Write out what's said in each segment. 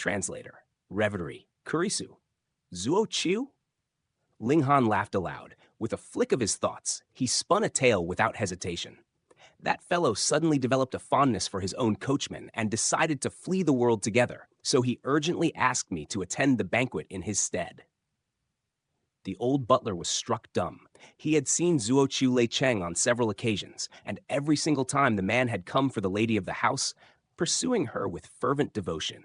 Translator. Reverie. Kurisu. Zuo Chu? Ling Han laughed aloud. With a flick of his thoughts, he spun a tale without hesitation. That fellow suddenly developed a fondness for his own coachman and decided to flee the world together, so he urgently asked me to attend the banquet in his stead. The old butler was struck dumb. He had seen Zuo Chu Lei Cheng on several occasions, and every single time the man had come for the lady of the house, pursuing her with fervent devotion.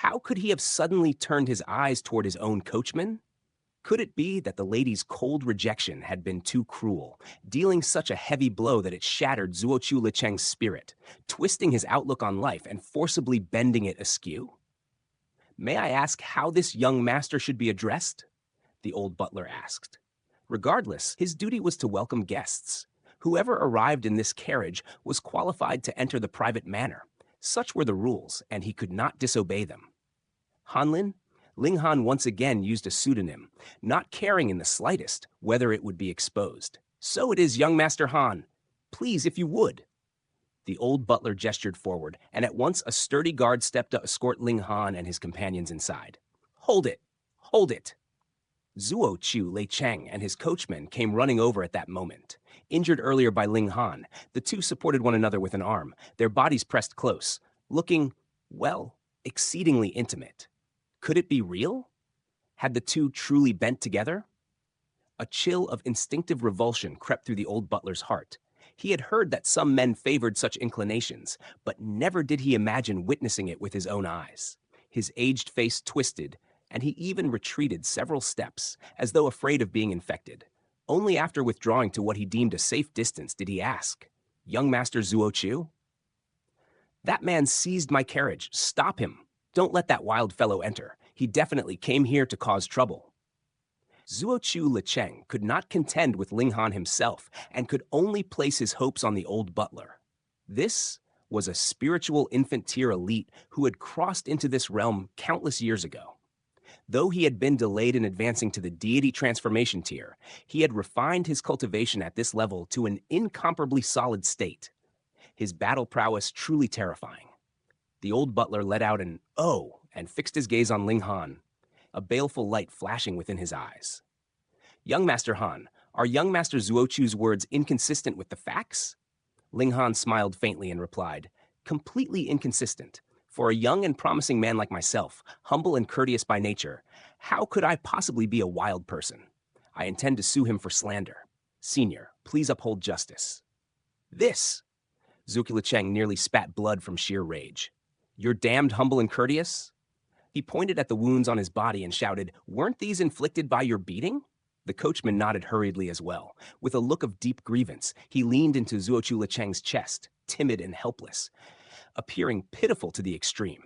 How could he have suddenly turned his eyes toward his own coachman? Could it be that the lady's cold rejection had been too cruel, dealing such a heavy blow that it shattered Zuo Chu Lei Cheng's spirit, twisting his outlook on life and forcibly bending it askew? May I ask how this young master should be addressed? The old butler asked. Regardless, his duty was to welcome guests. Whoever arrived in this carriage was qualified to enter the private manor. Such were the rules, and he could not disobey them. Hanlin? Ling Han once again used a pseudonym, not caring in the slightest whether it would be exposed. So it is, young Master Han. Please, if you would. The old butler gestured forward, and at once a sturdy guard stepped to escort Ling Han and his companions inside. Hold it! Hold it! Zuo Chu Lei Cheng and his coachman came running over at that moment. Injured earlier by Ling Han, the two supported one another with an arm, their bodies pressed close, looking, well, exceedingly intimate. Could it be real? Had the two truly bent together? A chill of instinctive revulsion crept through the old butler's heart. He had heard that some men favored such inclinations, but never did he imagine witnessing it with his own eyes. His aged face twisted, and he even retreated several steps, as though afraid of being infected. Only after withdrawing to what he deemed a safe distance did he ask, "Young Master Zuo Chu?" "That man seized my carriage. Stop him. Don't let that wild fellow enter. He definitely came here to cause trouble." Zuo Chu Lei Cheng could not contend with Ling Han himself and could only place his hopes on the old butler. This was a spiritual infant-tier elite who had crossed into this realm countless years ago. Though he had been delayed in advancing to the deity transformation tier, he had refined his cultivation at this level to an incomparably solid state. His battle prowess truly terrifying. The old butler let out an "oh" and fixed his gaze on Ling Han, a baleful light flashing within his eyes. "Young Master Han, are young Master Zuo Chu's words inconsistent with the facts?" Ling Han smiled faintly and replied, "Completely inconsistent. For a young and promising man like myself, humble and courteous by nature, how could I possibly be a wild person? I intend to sue him for slander. Senior, please uphold justice." "This!" Zuo Lei Cheng nearly spat blood from sheer rage. "You're damned humble and courteous?" He pointed at the wounds on his body and shouted, "Weren't these inflicted by your beating?" The coachman nodded hurriedly as well. With a look of deep grievance, he leaned into Zuo Chu Lei Cheng's chest, timid and helpless, appearing pitiful to the extreme.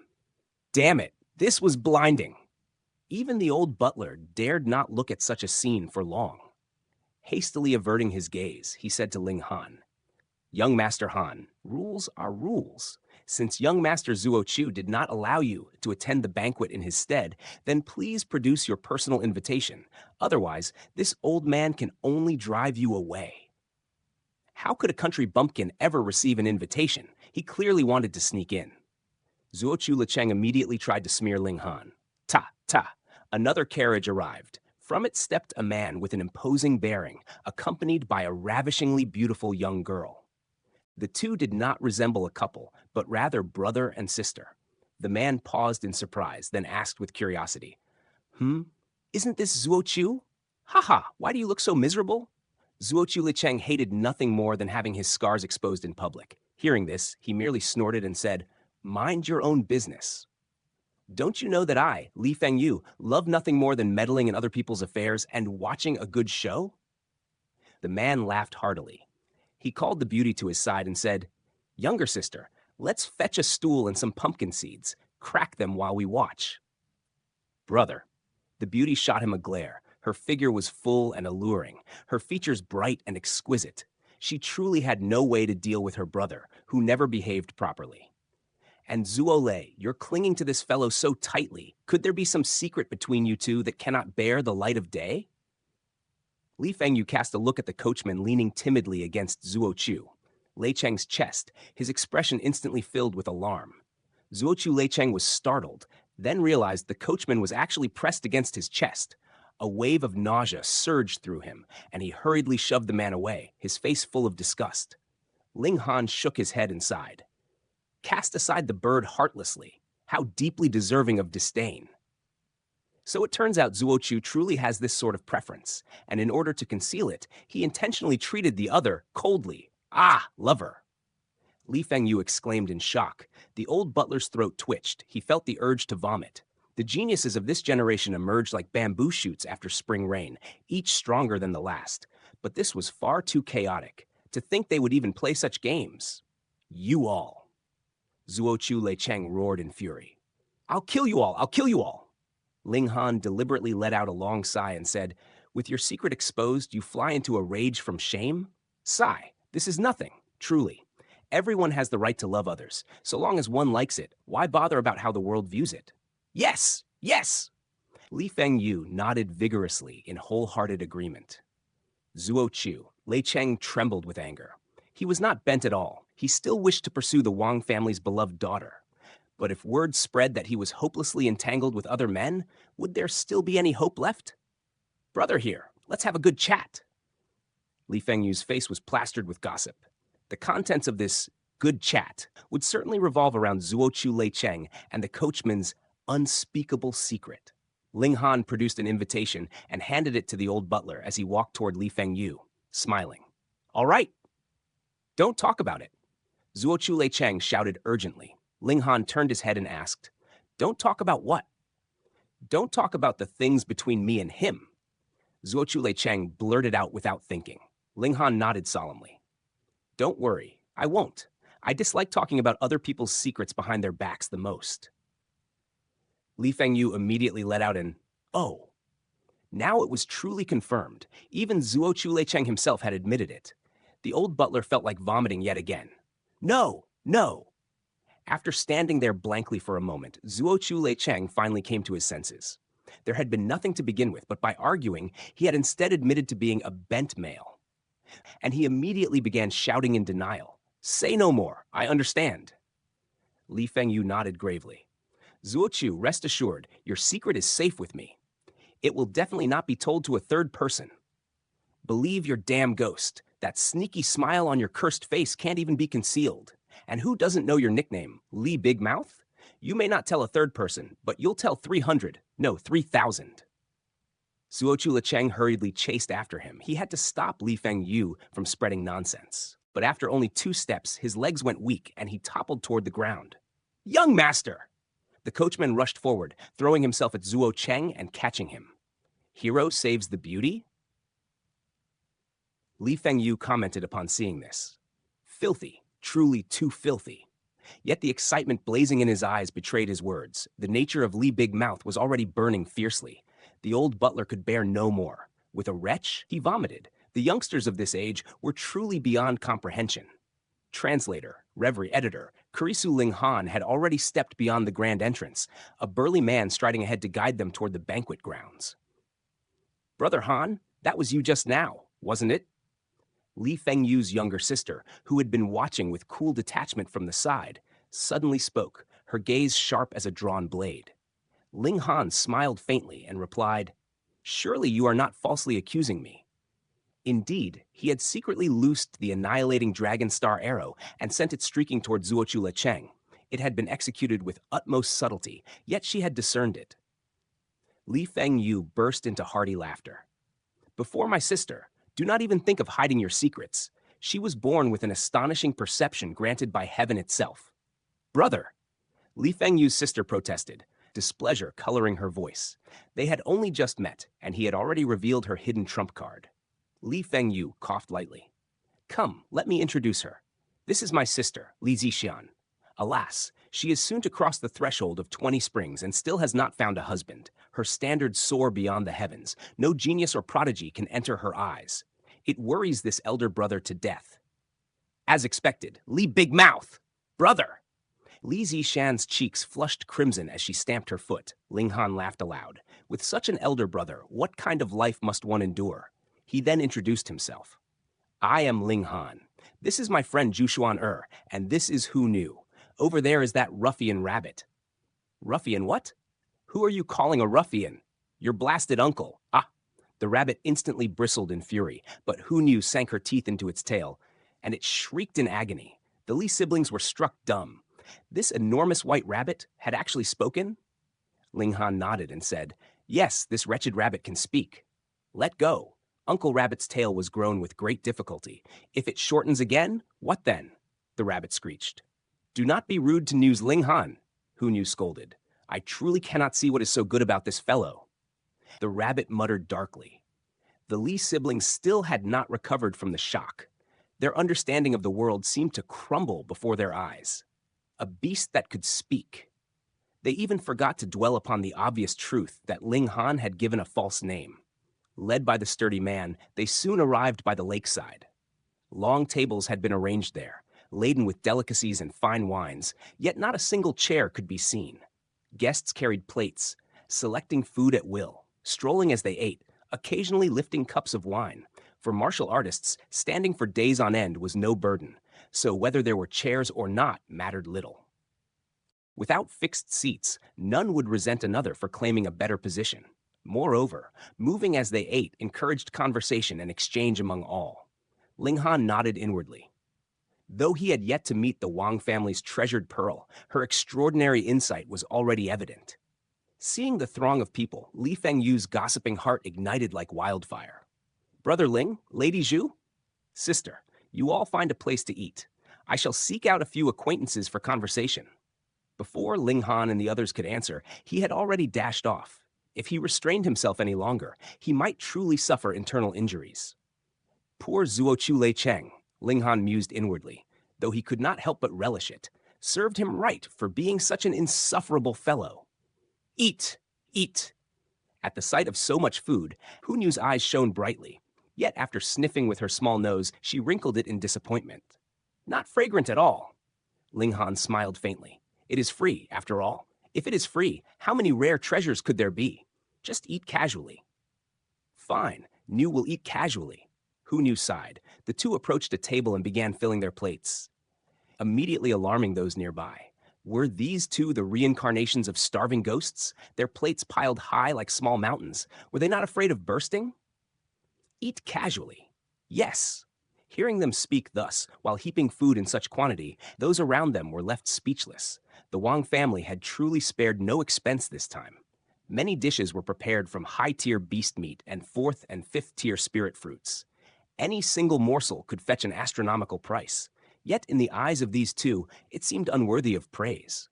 Damn it, this was blinding. Even the old butler dared not look at such a scene for long. Hastily averting his gaze, he said to Ling Han, "Young Master Han, rules are rules. Since young Master Zuo Chu did not allow you to attend the banquet in his stead, then please produce your personal invitation. Otherwise, this old man can only drive you away." How could a country bumpkin ever receive an invitation? He clearly wanted to sneak in. Zuo Chu Lei Cheng immediately tried to smear Ling Han. Ta, ta. Another carriage arrived. From it stepped a man with an imposing bearing, accompanied by a ravishingly beautiful young girl. The two did not resemble a couple, but rather brother and sister. The man paused in surprise, then asked with curiosity, Isn't this Zuo Chu? Haha, why do you look so miserable?" Zuo Chu Lei Cheng hated nothing more than having his scars exposed in public. Hearing this, he merely snorted and said, "Mind your own business." "Don't you know that I, Li Fengyu, love nothing more than meddling in other people's affairs and watching a good show?" The man laughed heartily. He called the beauty to his side and said, "Younger sister, let's fetch a stool and some pumpkin seeds. Crack them while we watch." "Brother." The beauty shot him a glare. Her figure was full and alluring, her features bright and exquisite. She truly had no way to deal with her brother, who never behaved properly. "And Zuo Lei, you're clinging to this fellow so tightly. Could there be some secret between you two that cannot bear the light of day?" Li Fengyu cast a look at the coachman leaning timidly against Zuo Chu Lei Cheng's chest, his expression instantly filled with alarm. Zuo Chu Lei Cheng was startled, then realized the coachman was actually pressed against his chest. A wave of nausea surged through him, and he hurriedly shoved the man away, his face full of disgust. Ling Han shook his head and sighed. Cast aside the bird heartlessly. How deeply deserving of disdain. So it turns out Zuo Chu truly has this sort of preference, and in order to conceal it, he intentionally treated the other coldly. Ah, lover! Li Fengyu exclaimed in shock. The old butler's throat twitched. He felt the urge to vomit. The geniuses of this generation emerged like bamboo shoots after spring rain, each stronger than the last. But this was far too chaotic. To think they would even play such games. You all. Zuo Chu Lei Cheng roared in fury. I'll kill you all! I'll kill you all! Ling Han deliberately let out a long sigh and said, With your secret exposed, you fly into a rage from shame? Sigh, this is nothing, truly. Everyone has the right to love others. So long as one likes it, why bother about how the world views it? Yes! Yes! Li Fengyu nodded vigorously in wholehearted agreement. Zuo Chu, Lei Cheng trembled with anger. He was not bent at all. He still wished to pursue the Wang family's beloved daughter. But if word spread that he was hopelessly entangled with other men, would there still be any hope left? Brother here, let's have a good chat. Li Fengyu's face was plastered with gossip. The contents of this good chat would certainly revolve around Zuo Chu Lei Cheng and the coachman's unspeakable secret. Ling Han produced an invitation and handed it to the old butler as he walked toward Li Fengyu, smiling. All right. Don't talk about it. Zuo Chu Lei Cheng shouted urgently. Ling Han turned his head and asked, Don't talk about what? Don't talk about the things between me and him. Zuo Chu Lei Cheng blurted out without thinking. Ling Han nodded solemnly. Don't worry, I won't. I dislike talking about other people's secrets behind their backs the most. Li Fengyu immediately let out an, oh. Now it was truly confirmed. Even Zuo Chu Lei Cheng himself had admitted it. The old butler felt like vomiting yet again. No, no. After standing there blankly for a moment, Zuo Chu Lei Cheng finally came to his senses. There had been nothing to begin with, but by arguing, he had instead admitted to being a bent male. And he immediately began shouting in denial. Say no more, I understand. Li Fengyu nodded gravely. Zuo Chu, rest assured, your secret is safe with me. It will definitely not be told to a third person. Believe your damn ghost. That sneaky smile on your cursed face can't even be concealed. And who doesn't know your nickname, Li Big Mouth? You may not tell a third person, but you'll tell 300, no, 3,000. Zuo Chu Lei Cheng hurriedly chased after him. He had to stop Li Fengyu from spreading nonsense. But after only 2 steps, his legs went weak and he toppled toward the ground. Young master! The coachman rushed forward, throwing himself at Zuo Cheng and catching him. Hero saves the beauty? Li Fengyu commented upon seeing this. Filthy, truly too filthy. Yet the excitement blazing in his eyes betrayed his words. The nature of Li Big Mouth was already burning fiercely. The old butler could bear no more. With a retch, he vomited. The youngsters of this age were truly beyond comprehension. Translator, Reverie Editor, Kurisu Ling Han had already stepped beyond the grand entrance, a burly man striding ahead to guide them toward the banquet grounds. Brother Han, that was you just now, wasn't it? Li Fengyu's younger sister, who had been watching with cool detachment from the side, suddenly spoke, her gaze sharp as a drawn blade. Ling Han smiled faintly and replied, Surely you are not falsely accusing me. Indeed, he had secretly loosed the annihilating Dragon Star arrow and sent it streaking toward Zuo Chu Lei Cheng. It had been executed with utmost subtlety, yet she had discerned it. Li Fengyu burst into hearty laughter. Before my sister, do not even think of hiding your secrets. She was born with an astonishing perception granted by heaven itself. Brother! Li Fengyu's sister protested, displeasure coloring her voice. They had only just met, and he had already revealed her hidden trump card. Li Fengyu coughed lightly. Come, let me introduce her. This is my sister, Li Zixian. Alas, she is soon to cross the threshold of 20 springs and still has not found a husband. Her standards soar beyond the heavens. No genius or prodigy can enter her eyes. It worries this elder brother to death. As expected, Li Big Mouth! Brother! Li Zixian's cheeks flushed crimson as she stamped her foot. Ling Han laughed aloud. With such an elder brother, what kind of life must one endure? He then introduced himself. I am Ling Han. This is my friend Jushuan and this is Who Knew. Over there is that ruffian rabbit. Ruffian what? Who are you calling a ruffian? Your blasted uncle. Ah! The rabbit instantly bristled in fury, but Hu Nu sank her teeth into its tail, and it shrieked in agony. The Li siblings were struck dumb. This enormous white rabbit had actually spoken? Ling Han nodded and said, "Yes, this wretched rabbit can speak." "Let go." Uncle Rabbit's tail was grown with great difficulty. "If it shortens again, what then?" the rabbit screeched. "Do not be rude to News Ling Han," Hu Nu scolded. "I truly cannot see what is so good about this fellow." The rabbit muttered darkly. The Li siblings still had not recovered from the shock. Their understanding of the world seemed to crumble before their eyes. A beast that could speak. They even forgot to dwell upon the obvious truth that Ling Han had given a false name. Led by the sturdy man, they soon arrived by the lakeside. Long tables had been arranged there, laden with delicacies and fine wines, yet not a single chair could be seen. Guests carried plates, selecting food at will, strolling as they ate, occasionally lifting cups of wine. For martial artists, standing for days on end was no burden, so whether there were chairs or not mattered little. Without fixed seats, none would resent another for claiming a better position. Moreover, moving as they ate encouraged conversation and exchange among all. Ling Han nodded inwardly. Though he had yet to meet the Wang family's treasured pearl, her extraordinary insight was already evident. Seeing the throng of people, Li Fengyu's gossiping heart ignited like wildfire. "Brother Ling, Lady Zhu? Sister, you all find a place to eat. I shall seek out a few acquaintances for conversation." Before Ling Han and the others could answer, he had already dashed off. If he restrained himself any longer, he might truly suffer internal injuries. Poor Zuo Lei Cheng, Ling Han mused inwardly, though he could not help but relish it. Served him right for being such an insufferable fellow. Eat! Eat! At the sight of so much food, Hu Nu's eyes shone brightly. Yet after sniffing with her small nose, she wrinkled it in disappointment. "Not fragrant at all." Ling Han smiled faintly. "It is free, after all. If it is free, how many rare treasures could there be? Just eat casually." "Fine, Nu will eat casually." Hu Nu sighed. The two approached a table and began filling their plates, immediately alarming those nearby. Were these two the reincarnations of starving ghosts, their plates piled high like small mountains? Were they not afraid of bursting? Eat casually. Yes. Hearing them speak thus, while heaping food in such quantity, those around them were left speechless. The Wang family had truly spared no expense this time. Many dishes were prepared from high-tier beast meat and fourth and fifth-tier spirit fruits. Any single morsel could fetch an astronomical price. Yet in the eyes of these two, it seemed unworthy of praise.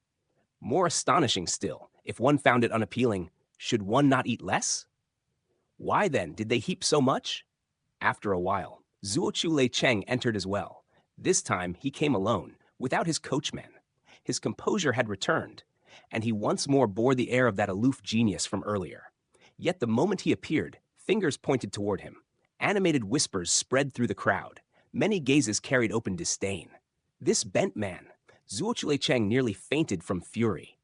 More astonishing still, if one found it unappealing, should one not eat less? Why then did they heap so much? After a while, Zuo Lei Cheng entered as well. This time he came alone, without his coachman. His composure had returned, and he once more bore the air of that aloof genius from earlier. Yet the moment he appeared, fingers pointed toward him. Animated whispers spread through the crowd. Many gazes carried open disdain. This bent man, Zuo Lei Cheng nearly fainted from fury.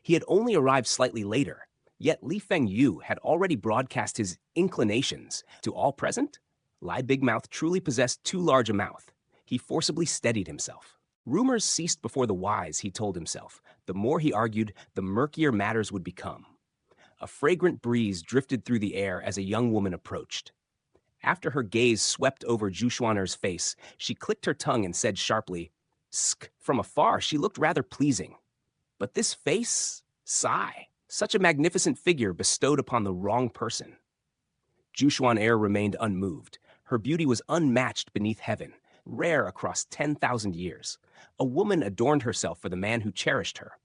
He had only arrived slightly later, yet Li Fengyu had already broadcast his inclinations to all present. Lai Big Mouth truly possessed too large a mouth. He forcibly steadied himself. Rumors ceased before the wise, he told himself. The more he argued, the murkier matters would become. A fragrant breeze drifted through the air as a young woman approached. After her gaze swept over Zhu Xuaner's face, she clicked her tongue and said sharply, "Sk." From afar, she looked rather pleasing. But this face? Sigh. Such a magnificent figure bestowed upon the wrong person. Zhu Xuaner remained unmoved. Her beauty was unmatched beneath heaven, rare across 10,000 years. A woman adorned herself for the man who cherished her.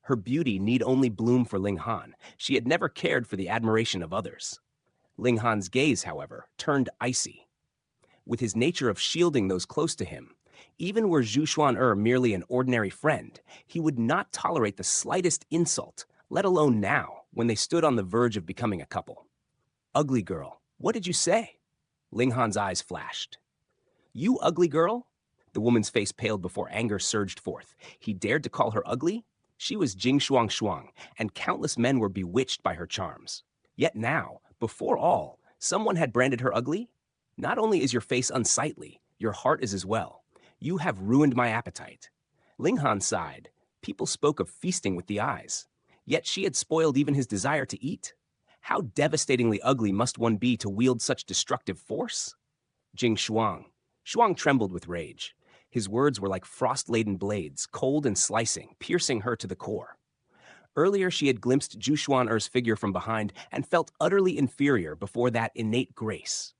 Her beauty need only bloom for Ling Han. She had never cared for the admiration of others. Ling Han's gaze, however, turned icy. With his nature of shielding those close to him, even were Zhu Xuaner merely an ordinary friend, he would not tolerate the slightest insult, let alone now, when they stood on the verge of becoming a couple. "Ugly girl, what did you say?" Ling Han's eyes flashed. "You ugly girl?" The woman's face paled before anger surged forth. He dared to call her ugly? She was Jing Shuang Shuang, and countless men were bewitched by her charms. Yet now, before all, someone had branded her ugly? Not only is your face unsightly, your heart is as well. You have ruined my appetite. Ling Han sighed. People spoke of feasting with the eyes. Yet she had spoiled even his desire to eat. How devastatingly ugly must one be to wield such destructive force? Jing Shuang. Shuang trembled with rage. His words were like frost-laden blades, cold and slicing, piercing her to the core. Earlier, she had glimpsed Zhu Xuan'er's figure from behind and felt utterly inferior before that innate grace.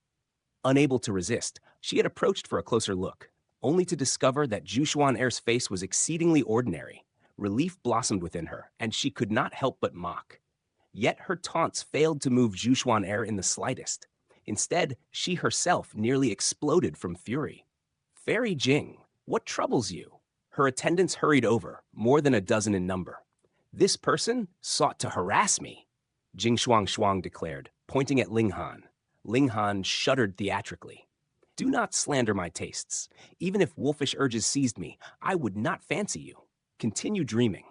Unable to resist, she had approached for a closer look, only to discover that Zhu Xuan'er's face was exceedingly ordinary. Relief blossomed within her, and she could not help but mock. Yet her taunts failed to move Zhu Xuan'er in the slightest. Instead, she herself nearly exploded from fury. "Fairy Jing, what troubles you?" Her attendants hurried over, more than a dozen in number. "This person sought to harass me," Jing Shuang declared, pointing at Ling Han. Ling Han shuddered theatrically. "Do not slander my tastes. Even if wolfish urges seized me, I would not fancy you. Continue dreaming."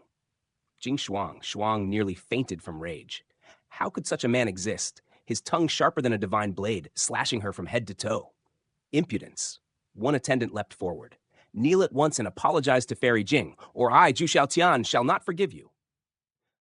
Jing Shuang nearly fainted from rage. How could such a man exist, his tongue sharper than a divine blade, slashing her from head to toe? Impudence. One attendant leapt forward. "Kneel at once and apologize to Fairy Jing, or I, Zhu Xiaotian, shall not forgive you."